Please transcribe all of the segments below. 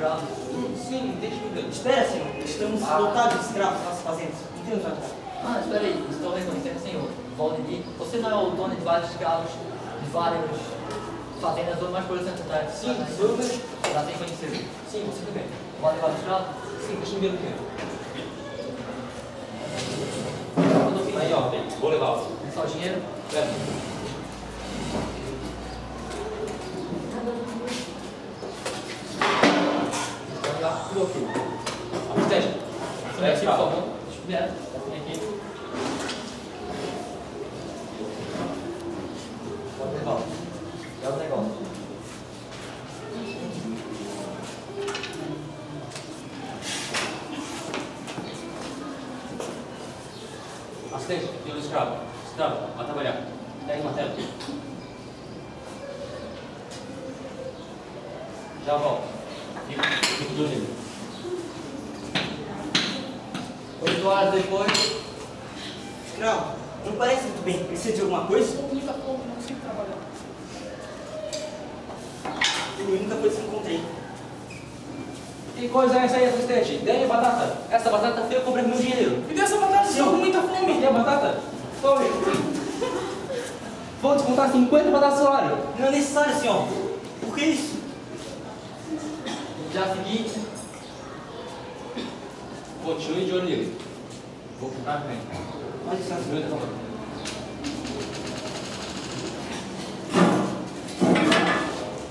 escravos? Sim, desde que Espera, senhor. Estamos lotados de escravos nas nossas fazendas. Não temos onde entrar. Ah, espera aí, estou reconhecendo, senhor. Valdemir, você não é o dono de vários escravos, de várias fazendas ou mais coisas centrais? Sim, sou eu mesmo. Já tem conhecido. Sim, você também. Vale vários escravos? Sim, deixa eu ver o que é. Aí, ó, vou levar. É só dinheiro? Vamos lá, tudo ok. Assistente. Vem aqui, por favor. Espera, vem aqui. Pode levar. Leva o negócio. Assistente, tem um escravo. Escravo, vai trabalhar. Pega uma tela. Já volto. Fico dormindo. 8 horas depois. Escravo, não parece muito bem. Precisa de alguma coisa? Estou com muita fome, não consigo trabalhar. Tem muita coisa que encontrei. Que coisa é essa aí, assistente? Dê batata. Essa batata feia eu comprei com meu dinheiro. Me dê essa batata, estou com muita fome. Dê a batata? Tome. Vou descontar 50 batatas por hora. Não é necessário, senhor. Por que isso? No dia seguinte, Continue de olho nele. Vou ficar bem. Olha licença.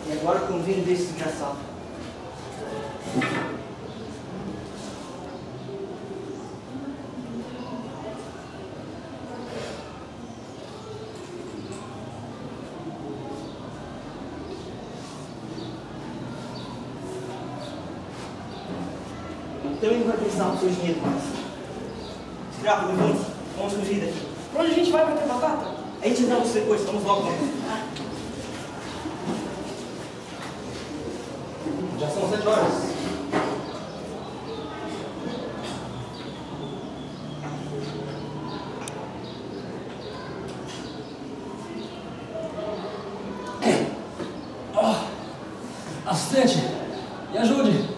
E agora convido desse desgraçado. Então ele vai pensar no seu dinheiro mais. Escravo, levante. Vamos fugir daqui. Pra onde a gente vai pra ter batata? A gente não você depois, vamos logo. Já são 7 horas. Assistente, me ajude.